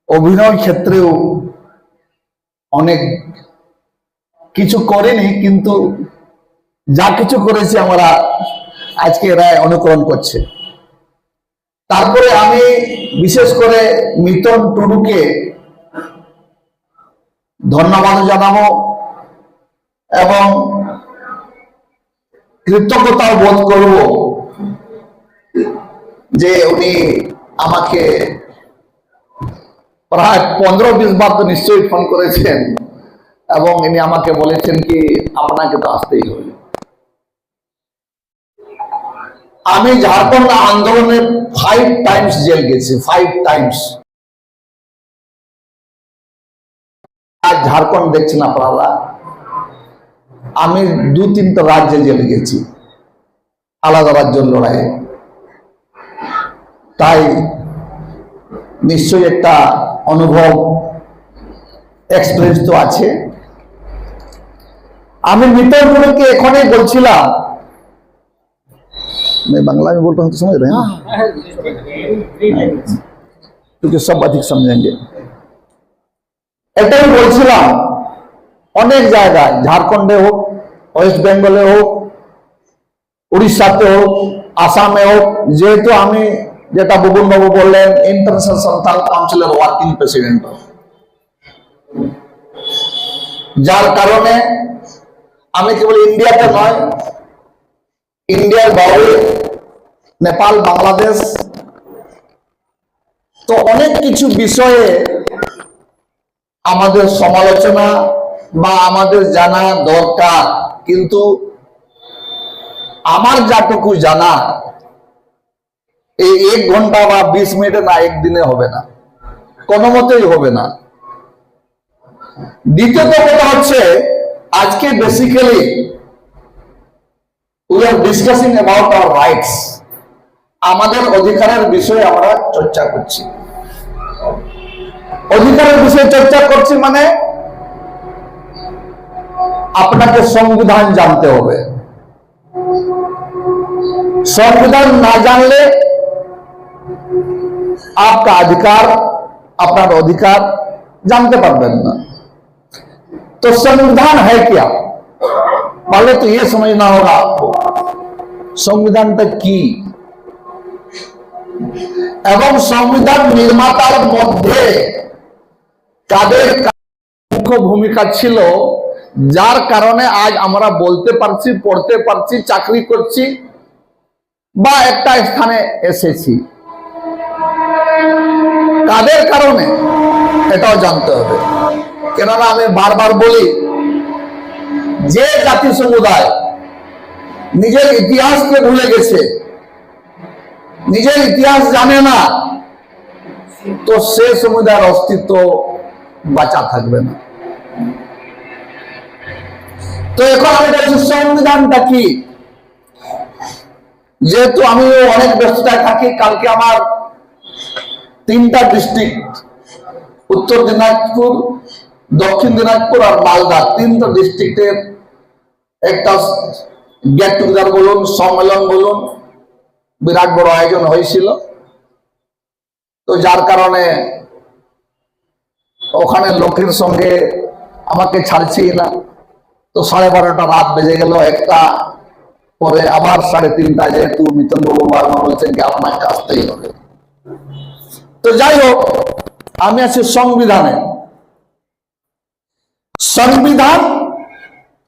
অভিনয় ক্ষেত্রেও অনেক কিছু করেনি, কিন্তু যা কিছু করেছি আমরা আজকে এরা অনুকরণ করছে। তারপরে আমি বিশেষ করে মিতন টুডুকে ধন্যবাদ জানাবো এবং কৃতজ্ঞতা বোধ করব যে উনি আমাকে প্রায় 15-20 বার তো নিশ্চয়ই ফোন করেছেন এবং ইনি আমাকে বলেছেন কি আপনাকে তো আসতেই হবে। আমি ঝাড়খণ্ড আন্দোলনে 5 টাইমস জেল গেছি, 5 টাইমস। আজ ঝাড়খণ্ড দেখছেন আপনারা, আমি 2-3টা রাজ্যে জেলে গেছি আলাদা রাজ্যের লড়াইয়ে। তাই নিশ্চয়ই একটা অনুভব, এক্সপিরিয়েন্স তো আছে। আমি মিতনপুরকে এখনই বলছিলাম, मैं बांग्ला में बोलता हूँ तो समझ रहे हैं क्योंकि सब अधिक समझेंगे। এটাই বলছিলাম, অনেক জায়গায় ঝাড়খণ্ডে হোক, ওয়েস্ট বেঙ্গলে হোক, উড়িষ্যাতে হোক, আসামে হোক, যেহেতু আমি যেটা বুবন বাবু বললেন ইন্টারন্যাশনাল সান্থাল কাউন্সিলের ওয়ার্কিং প্রেসিডেন্ট, যার কারণে আমি কেবল ইন্ডিয়াতে নয়, ইন্ডিয়ার বাইরে নেপাল, বাংলাদেশ, তো অনেক কিছু বিষয়ে আমাদের সমালোচনা বা আমাদের জানা দরকার। কিন্তু আমার যাটুকু জানা এই 1 ঘন্টা বা 20 মিনিটে না, একদিনে হবে না, কোনো মতেই হবে না। দ্বিতীয়ত কথা হচ্ছে, আজকে basically we are discussing about our rights, আমাদের অধিকারের বিষয়ে আমরা চর্চা করছি। অধিকারের বিষয়ে চর্চা করছি মানে আপনাকে সংবিধান জানতে হবে। সংবিধান না জানলে आपका अधिकार, আপনার অধিকার जानते पारবেন না। तो संविधान है क्या, पहले तो ये समझना होगा आपको संविधान तक की এবং সংবিধান নির্মাতার মধ্যে কাদের মুখ্য ভূমিকা ছিল, যার কারণে আজ আমরা বলতে পারছি, পড়তে পারছি, চাকরি করছি বা একটা স্থানে এসেছি। কাদের কারণে এটাও জানতে হবে। কেননা আমি বারবার বলি, যে জাতি সমুদায় নিজের ইতিহাসকে ভুলে গেছে, নিজের ইতিহাস জানে না, তো সে সমুদায়ের অস্তিত্ব বাঁচা থাকবে না। তো এখন আমি বলছি সংবিধানটা কি। যেহেতু আমি অনেক ব্যস্ততায় থাকি, কালকে আমার 3টা ডিস্ট্রিক্ট, উত্তর দিনাজপুর, দক্ষিণ দিনাজপুর আর মালদা, 3টা ডিস্ট্রিক্টের একটা গেট টুগেদার বলুন, সম্মেলন বলুন, বিরাট বড় আয়োজন হয়েছিল। তো যার কারণে ওখানে লোকের সঙ্গে আমাকে ছাড়ছেই না। তো 12:30টা রাত বেজে গেল, 1টা পরে আবার 3:30, যেহেতু মিতন বাবু বারবার বলছেন কি আপনাকে আসতেই হবে। তো যাই হোক, আমি আছি সংবিধানে। संविधान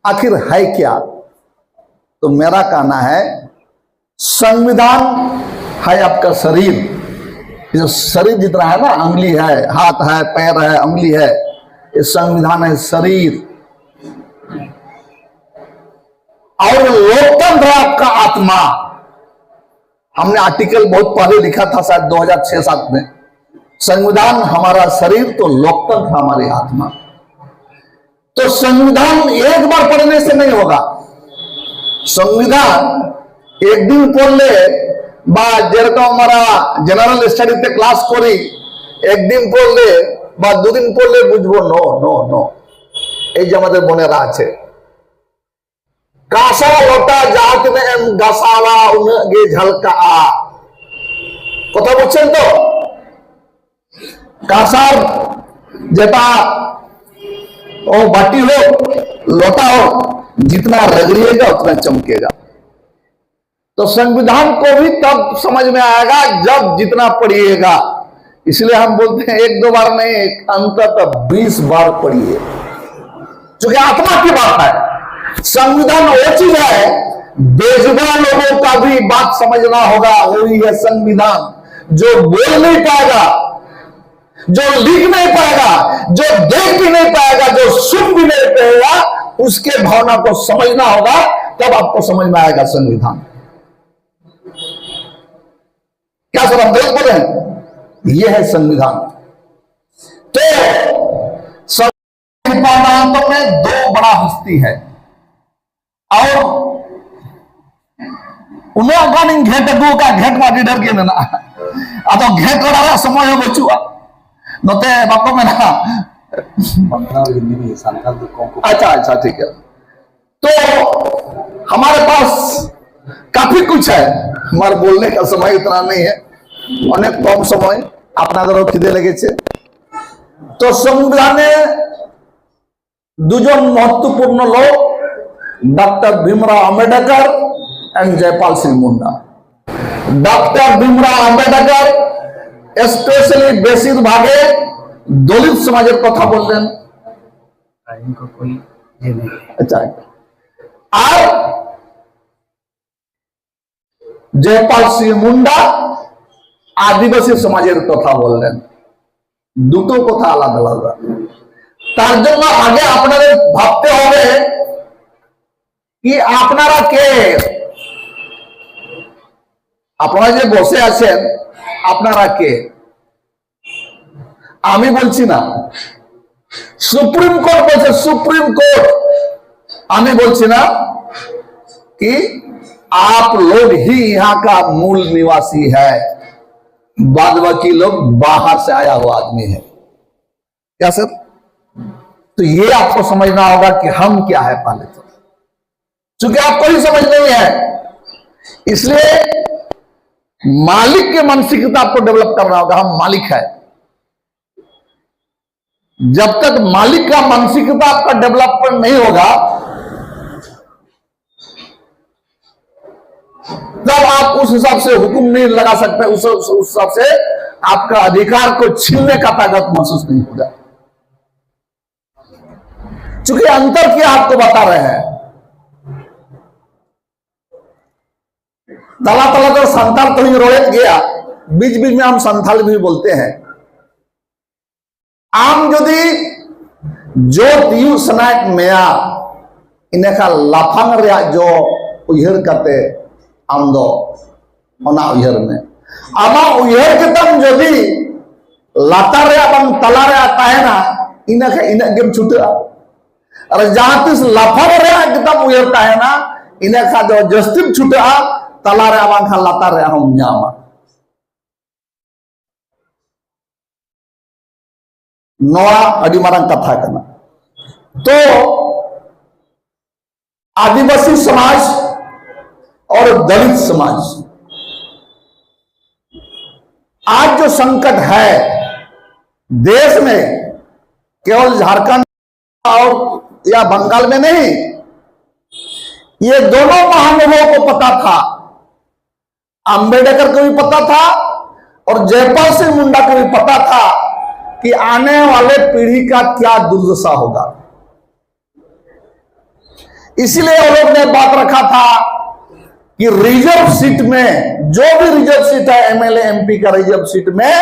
आखिर है क्या, तो मेरा कहना है संविधान है आपका शरीर। जो शरीर जितना है ना, अंगुली है, हाथ है, पैर है, अंगुली है, ये संविधान है शरीर। और लोकतंत्र है आपका आत्मा। हमने आर्टिकल बहुत पहले लिखा था, शायद 2006-7 में, संविधान हमारा शरीर तो लोकतंत्र हमारी आत्मा। तो संविधान एक बार पढ़ने से नहीं होगा। संविधान एक दिन पढ़ले বা যেরকম আমরা জেনারেল স্টাডিতে ক্লাস করি, একদিন পড়লে বা 2 দিন পড়লে বুঝবো, নো নো নো। এই যে আমাদের বোনেরা আছে, কাঁসা লোটা জাতনে গাসাওয়া উনগে ঝলকা, কথা বলছেন তো? कासार जेटा ओ बाटी हो लोटा हो, जितना रगड़िएगा उतना चमकेगा। तो संविधान को भी तब समझ में आएगा जब जितना पढ़िएगा। इसलिए हम बोलते हैं एक दो बार नहीं, अंततः 20 बार पढ़िए, क्योंकि आत्मा की बात है। संविधान वो चीज है, बेजुबान लोगों का भी बात समझना होगा। वही है संविधान, जो बोल नहीं पाएगा, जो लिख नहीं पाएगा, जो देख भी नहीं पाएगा, जो सुन भी नहीं पाएगा, उसके भावना को समझना होगा, तब आपको समझ में आएगा संविधान। क्या सब हम देख बोले हैं? यह है संविधान। तो संविधान में दो बड़ा हस्ती है, और उन्हें घेट का घेट माटी डर के ना तो घेट वाला समय बचुआ नोते बापो में ना। अच्छा अच्छा ठीक है। तो हमारे पास काफी कुछ है, हमारे बोलने का समय इतना नहीं है, अनेक कम समय अपना खिदे लगे। तो संविधाने दुजन महत्वपूर्ण लोग doctor Bhimrao Ambedkar and Jaipal Singh Munda. Doctor Bhimrao Ambedkar specially बेसिर भागे दलित समाज कथा बोलें। अच्छा, और जयपाल सिंह मुंडा आदिवासी समाजेर कथा बोलें। দুটো কথা আলাদা আলাদা। তার জন্য আগে আপনাদের ভাবতে হবে কি আপনারা কে। আপনারা যে বসে আছেন আপনারা কে? আমি বলছি না, সুপ্রিম কোর্ট বলছে, সুপ্রিম কোর্ট। আমি বলছি না कि आप लोग ही यहाँ का मूल निवासी है, बाद बाकी लोग बाहर से आया हुआ आदमी है। क्या सर? तो ये आपको समझना होगा कि हम क्या है पहले तो, क्योंकि आपको ही समझ नहीं है। इसलिए मालिक की मानसिकता आपको डेवलप करना होगा। हम मालिक है, जब तक मालिक का मानसिकता आपका डेवलपमेंट नहीं होगा तब आप उस हिसाब से हुक्म नहीं लगा सकते, उस हिसाब से आपका अधिकार को छीनने का ताकत महसूस नहीं होगा। क्योंकि अंतर क्या आपको बता रहे हैं। तला तला तो संथाल तो ही रोड़े गया, बीच बीच में हम संथाल भी बोलते हैं। आम यदि जो तीयू सनाक मेया इनका लाफांग रे जो उयहर करते आम दो ओना उयहर में आमा उयहर के तम यदि लातार रे बंग तला रे आता है ना, इनका इनक गेम छूटा। और जहां तिस लाफांग रे एकदम उयहरता है ना, इनका जो जस्टिम छूटा तला रे बंग खा लातार रे हम न्यामा। नोआ अडी मारंग कथा करना। तो आदिवासी समाज और दलित समाज आज जो संकट है देश में, केवल झारखंड और या बंगाल में नहीं, ये दोनों महानुभावों को पता था। अंबेडकर को भी पता था और जयपाल सिंह मुंडा को भी पता था कि आने वाले पीढ़ी का क्या दुर्दशा होगा। इसलिए वो लोग ने बात रखा था कि रिजर्व सीट में, जो भी रिजर्व सीट है एमएलए एमपी का रिजर्व सीट में,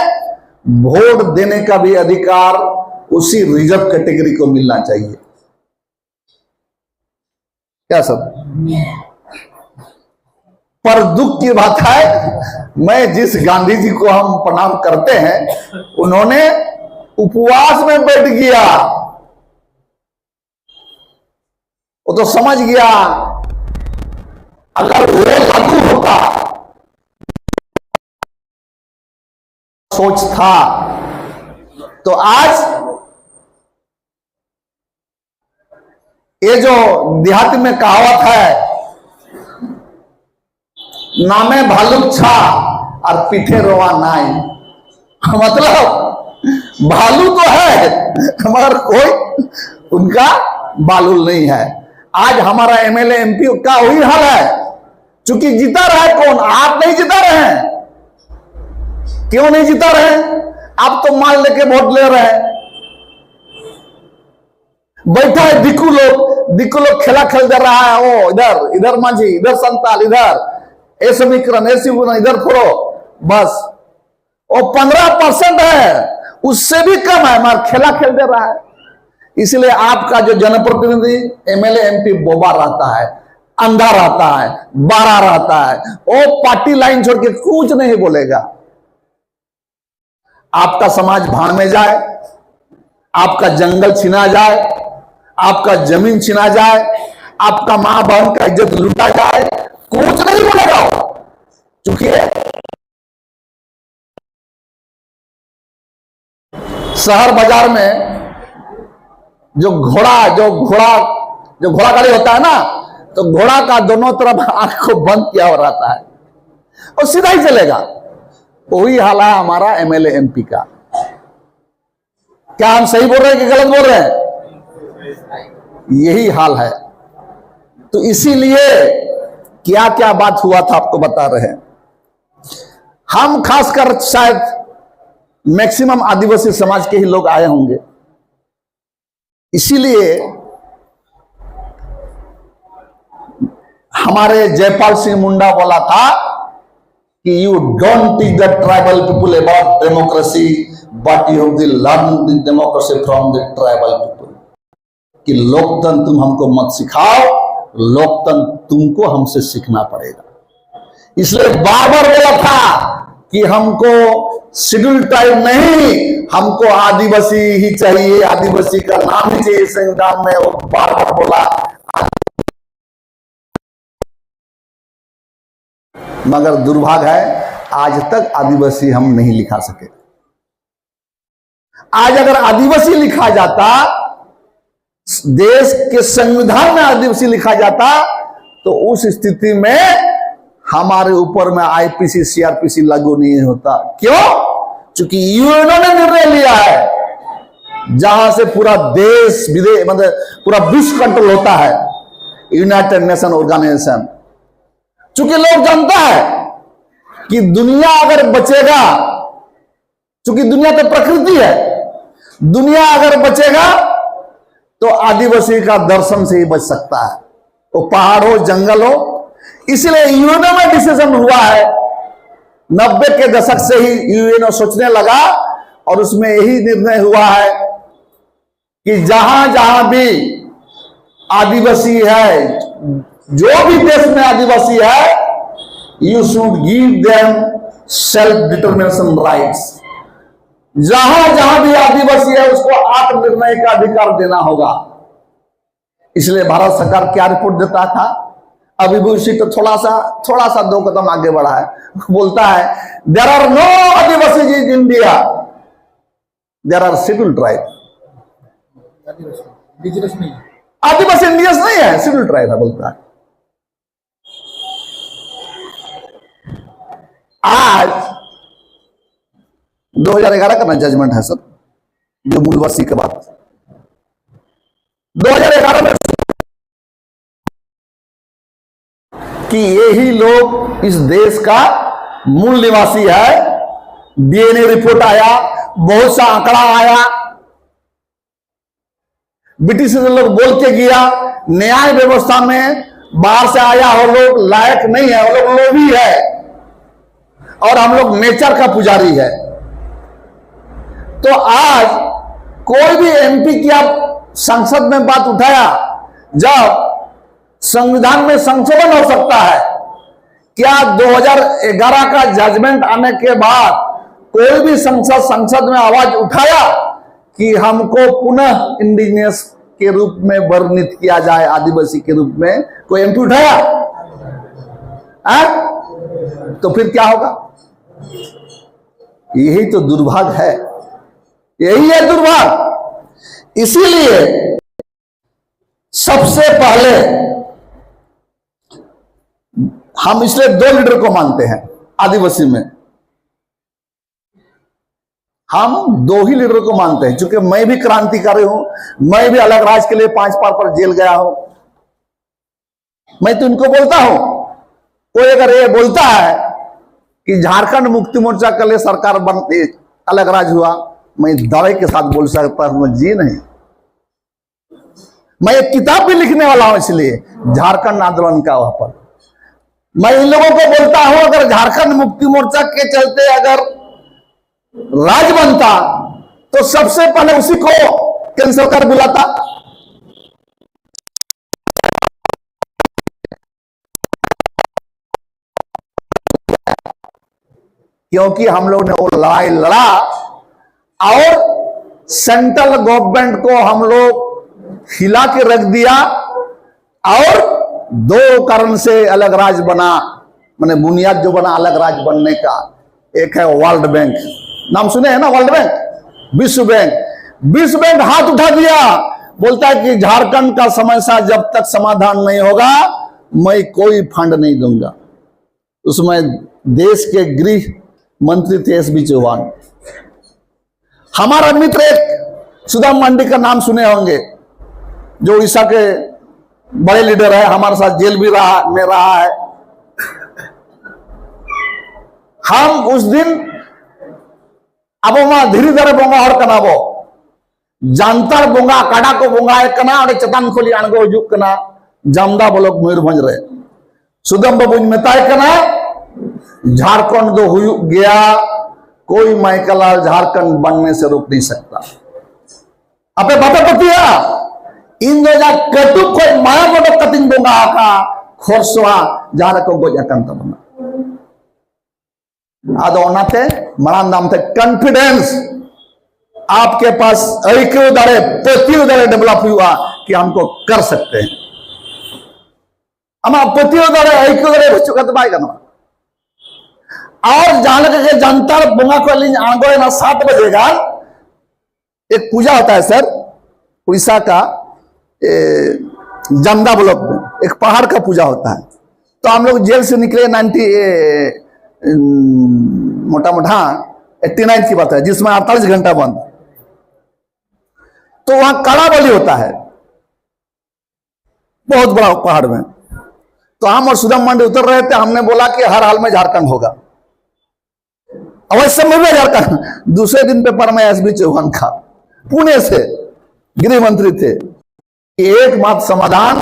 वोट देने का भी अधिकार उसी रिजर्व कैटेगरी को मिलना चाहिए। क्या सब? पर दुख की बात है, मैं जिस गांधी जी को हम प्रणाम करते हैं, उन्होंने उपवास में बैठ गया। वो तो समझ गया अगर वो लागू होता, सोच था तो आज ये जो देहात में कहावत है, नामे भालुक छा और पीठे रोवा नाई, मतलब भालू तो है मगर कोई उनका बालूल नहीं है। आज हमारा एमएलए एमपी का वही हाल है, चूंकि जीता रहा है कौन, आप नहीं जिता रहे हैं। क्यों नहीं जिता रहे हैं? आप तो माल लेके वोट ले रहे हैं। बैठा है दिक्कू लोग खेला खेल कर रहा है, वो इधर इधर मांझी, इधर संताल, इधर ए समीकरण, ए शिवकरण, इधर फोड़ो, बस। वो 15% है, उससे भी कम है, मगर खेला खेल दे रहा है। इसलिए आपका जो जनप्रतिनिधि एमएलए एमपी बोबा रहता है, अंधा रहता है, बारा रहता है, वो पार्टी लाइन छोड़ के कुछ नहीं बोलेगा। आपका समाज भाड़ में जाए, आपका जंगल छीना जाए, आपका जमीन छीना जाए, आपका मां बहन का इज्जत लूटा जाए, कुछ नहीं बोलेगा। चूंकि शहर बाजार में जो घोड़ा गाड़ी होता है ना, तो घोड़ा का दोनों तरफ आंख को बंद किया हो रहता है और सीधा ही चलेगा। वही हाल है हमारा एमएलए एमपी का। क्या हम सही बोल रहे हैं कि गलत बोल रहे हैं? यही हाल है। तो इसीलिए क्या क्या बात हुआ था आपको बता रहे हैं। हम खासकर शायद मैक्सिमम आदिवासी समाज के ही लोग आए होंगे, इसीलिए हमारे जयपाल सिंह मुंडा बोला था कि you don't teach the tribal people about democracy but you have to learn the democracy from the tribal people. कि लोकतंत्र तुम हमको मत सिखाओ, लोकतंत्र तुमको हमसे सीखना पड़ेगा। इसलिए बार बार बोला था कि हमको शेड्यूल ट्राइब नहीं, हमको आदिवासी ही चाहिए, आदिवासी का नाम ही चाहिए संविधान में। वो बार बार बोला, मगर दुर्भाग्य है आज तक आदिवासी हम नहीं लिखा सके। आज अगर आदिवासी लिखा जाता, देश के संविधान में आदिवासी लिखा जाता, तो उस स्थिति में हमारे ऊपर में आईपीसी सीआरपीसी लागू नहीं होता। क्यों? क्योंकि यूएनओ ने निर्णय लिया है, जहां से पूरा देश विदेश मतलब पूरा विश्व कंट्रोल होता है, यूनाइटेड नेशन ऑर्गेनाइजेशन। चूंकि लोग जानता है कि दुनिया अगर बचेगा, चूंकि दुनिया तो प्रकृति है, दुनिया अगर बचेगा तो आदिवासी का दर्शन से ही बच सकता है, वो पहाड़ हो जंगल हो। इसलिए यूएनओ में डिसीजन हुआ है, 90 के दशक से ही यूएनओ सोचने लगा और उसमें यही निर्णय हुआ है कि जहां जहां भी आदिवासी है, जो भी देश में आदिवासी है, you should give them self determination rights. जहां जहां भी आदिवासी है उसको आत्मनिर्णय का अधिकार देना होगा। इसलिए भारत सरकार क्या रिपोर्ट देता था, अभी भी उसी तो थोड़ा सा 2 कदम आगे बढ़ा है। बोलता है there are no adivasi in India, there are scheduled tribe. Adivasi Indians नहीं है, शेड्यूल्ड ट्राइब है, बोलता है। आज 2011 का ना जजमेंट है सर, जो मूलवासी के बाद 2011 में कि यही लोग इस देश का मूल निवासी है। डीएनए रिपोर्ट आया, बहुत सा आंकड़ा आया, ब्रिटिश लोग बोल के गया, न्याय व्यवस्था में बाहर से आया और लोग लायक नहीं है, वो लोग लोभी है और हम लोग नेचर का पुजारी है। तो आज कोई भी एमपी की आप संसद में बात उठाया, जब संविधान में संशोधन हो सकता है, क्या 2011 का जजमेंट आने के बाद कोई भी संसद में आवाज उठाया कि हमको पुनः इंडिजिनियस के रूप में वर्णित किया जाए, आदिवासी के रूप में? कोई एमपी उठाया? तो फिर क्या होगा? यही तो दुर्भाग्य है, यही है दुर्भाग्य। इसीलिए सबसे पहले हम इसलिए 2 लीडर को मानते हैं आदिवासी में। हम दो ही लीडर को मानते हैं, क्योंकि मैं भी क्रांतिकारी हूं, मैं भी अलग राज के लिए 5 बार पर जेल गया हूं। मैं तो इनको बोलता हूं, कोई अगर ये बोलता है कि झारखंड मुक्ति मोर्चा के लिए सरकार बन अलग राज हुआ, मैं दावे के साथ बोल सकता हूं जी नहीं। मैं एक किताब भी लिखने वाला हूं, इसलिए झारखंड आंदोलन का वहां पर मैं इन लोगों को बोलता हूं, अगर झारखंड मुक्ति मोर्चा के चलते अगर राज बनता तो सबसे पहले उसी को केंद्र सरकार बुलाता। क्योंकि हम लोग ने वो लड़ाई लड़ा और सेंट्रल गवर्नमेंट को हम लोग हिला के रख दिया, और 2 कारण से अलग राज बना, माने बुनियाद जो बना अलग राज बनने का। एक है वर्ल्ड बैंक, नाम सुने हैं ना, वर्ल्ड बैंक, विश्व बैंक। विश्व बैंक हाथ उठा दिया, बोलता है कि झारखंड का समस्या जब तक समाधान नहीं होगा मैं कोई फंड नहीं दूंगा। उसमें देश के गृह मंत्री थे एसबी चौहान। हमारा मित्र एक सुदाम मांडी का नाम सुने होंगे, जो उड़ीसा के बड़े लीडर है, हमारे साथ जेल भी में रहा है। हम उस दिन अब धीरे धीरे बोंगा और कनाबो जानतार बोंगा काडा को बोंगा एक कना और चतान खोली आणगो हुजुग कना जामदा ब्लॉक मयूरभंज रे सुदम बाबू मेताय कना झारखंड दो हुयुग गया, कोई माइकलाल झारखंड बनने से रोक नहीं सकता। अपे बापे पतिया इन दो जा कटुक को माया मोटो कटिंग बोंगा का खोरसवा जहां को गोजा कंत बना आदो ओनाते मरान नाम थे कॉन्फिडेंस आपके पास ऐक्यू दारे पतियो दारे डेवलप हुआ कि हमको कर सकते हैं। हम पतियो दारे ऐक्यू दारे बच्चों का तो बाय करना और जहां लगे जनता बोंगा को लिंज आंगो ना 7 बजेगा एक पूजा होता है सर उड़ीसा का जमदा ब्लॉक में एक पहाड़ का पूजा होता है। तो हम लोग जेल से निकले 90 मोटा मोटा 89 की बात है, जिसमें 48 घंटा बंद। तो वहां काला बलि होता है बहुत बड़ा पहाड़ में। तो हम और सुदाम मांडी उतर रहे थे, हमने बोला कि हर हाल में झारखंड होगा, अवश्य में भी झारखंड। दूसरे दिन पेपर में एसबी चौहान का पुणे से गृह मंत्री थे, एकमात्र समाधान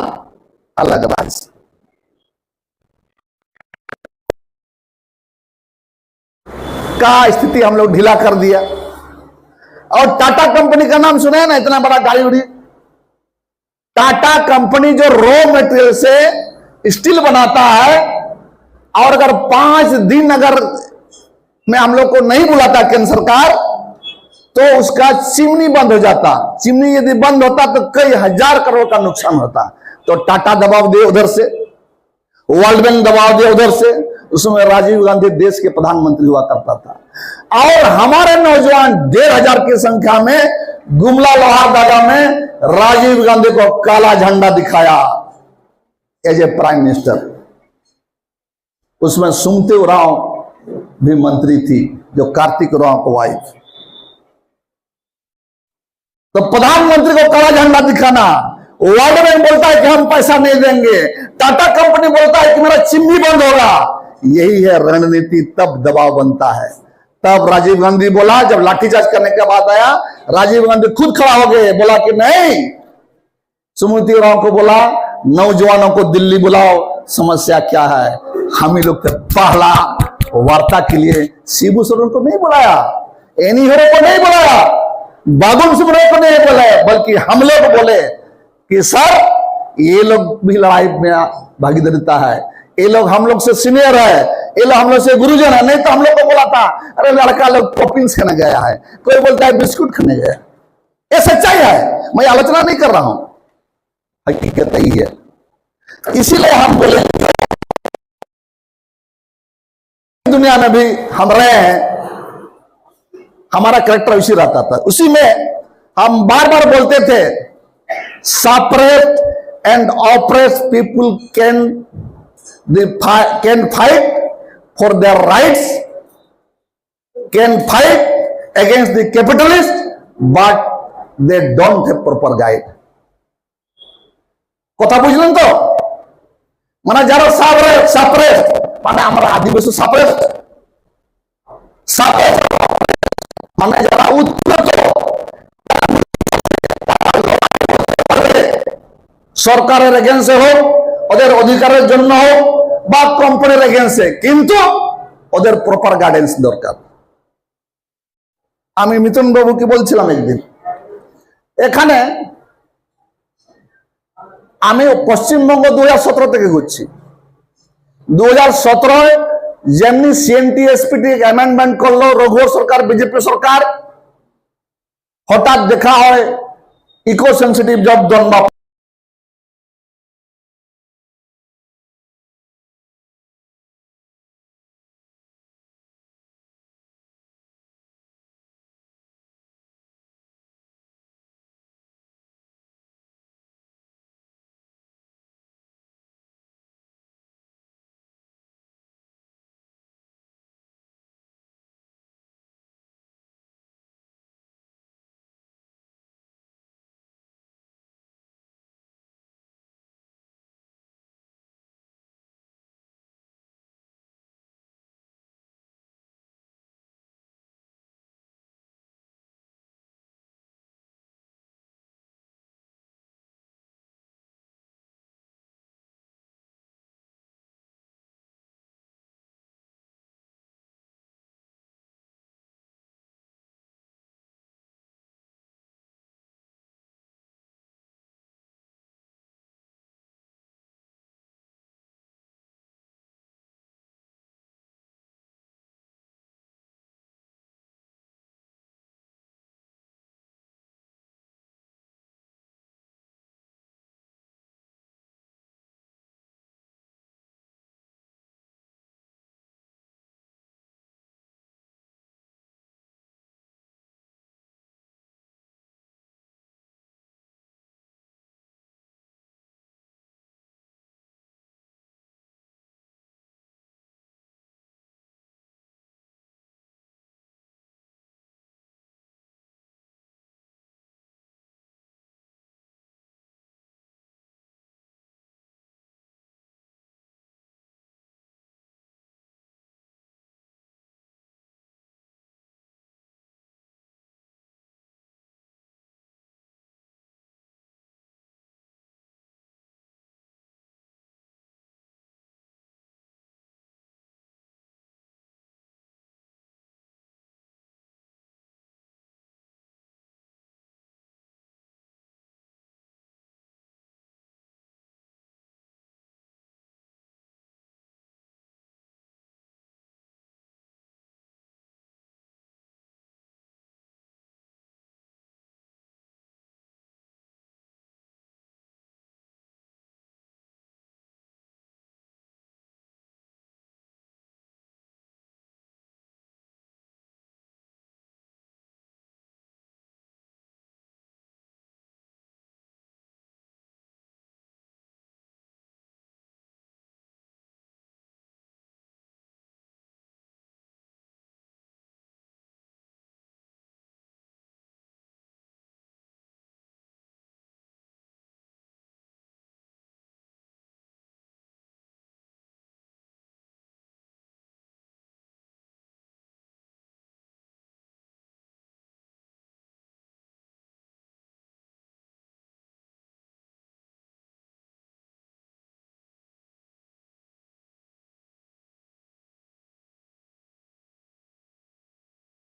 अलग राज्य। का स्थिति हम लोग ढीला कर दिया। और टाटा कंपनी का नाम सुना है ना, इतना बड़ा गाड़ी उड़ी। टाटा कंपनी जो रॉ मटेरियल से स्टील बनाता है, और अगर 5 दिन अगर में हम लोग को नहीं बुलाता केंद्र सरकार तो उसका चिमनी बंद हो जाता। चिमनी यदि बंद होता तो कई हजार करोड़ का नुकसान होता। तो टाटा दबाव दे उधर से, वर्ल्ड बैंक दबाव दे उधर से। उसमें राजीव गांधी देश के प्रधानमंत्री हुआ करता था। और हमारे नौजवान 1,500 की संख्या में गुमला लोहारदगा में राजीव गांधी को काला झंडा दिखाया एज ए प्राइम मिनिस्टर। उसमें सुमति उरांव भी मंत्री थी, जो कार्तिक उरांव को वाइफ। तो प्रधानमंत्री को काला झंडा दिखाना, वर्ल्ड बैंक बोलता है कि हम पैसा नहीं देंगे, टाटा कंपनी बोलता है कि मेरा चिमनी बंद होगा। यही है रणनीति, तब दबाव बनता है। तब राजीव गांधी बोला, जब लाठीचार्ज करने के बाद आया, राजीव गांधी खुद खड़ा हो गए, बोला कि नहीं, सुमति उरांव को बोला नौजवानों को दिल्ली बुलाओ, समस्या क्या है। हम ही लोग पहला वार्ता के लिए शिबू सोरेन को नहीं बुलाया, एनी हीरो को नहीं बुलाया, बाबुल सुब्रमण्यम को नहीं बोले, बल्कि हम लोग बोले कि सर ये लोग भी लड़ाई में भागीदारिता है, ये लोग हम लोग से सीनियर है, ये लोग हम लोग से गुरुजन है। नहीं तो हम लोग को बोला था अरे लड़का लोग पॉपिंग्स खाने गया है, कोई बोलता है बिस्कुट खाने गया। ये सच्चाई है, मैं आलोचना नहीं कर रहा हूं, हकीकत यही है। इसीलिए हम बोले दुनिया में भी हम रहे हैं, हमारा कैरेक्टर उसी रहता था। उसी में हम बार बार बोलते थे separate and oppress people can fight for their rights, can fight against the capitalists, but they don't have proper guide. কথা বুঝলেন তো? মানে যারা সাপ্রেস্ট, মানে আমরা আদিবাসী সাপ্রেস্ট, মানে যারা উৎপীড়িত, সরকারের এগেন্সে হোক, ওদের অধিকারের জন্য হোক, বা কোম্পানির এগেন্সে, কিন্তু ওদের প্রপার গাইডেন্স দরকার। আমি মিথুন বাবুকে বলছিলাম একদিন, এখানে আমি পশ্চিমবঙ্গ 2017 থেকে ঘুরছি। 2017 যেমনি সিএনটি এসপিটি অ্যামেন্ডমেন্ট করলো রঘুবর সরকার, বিজেপি সরকার, হঠাৎ দেখা হয় ইকো সেন্সিটিভ জব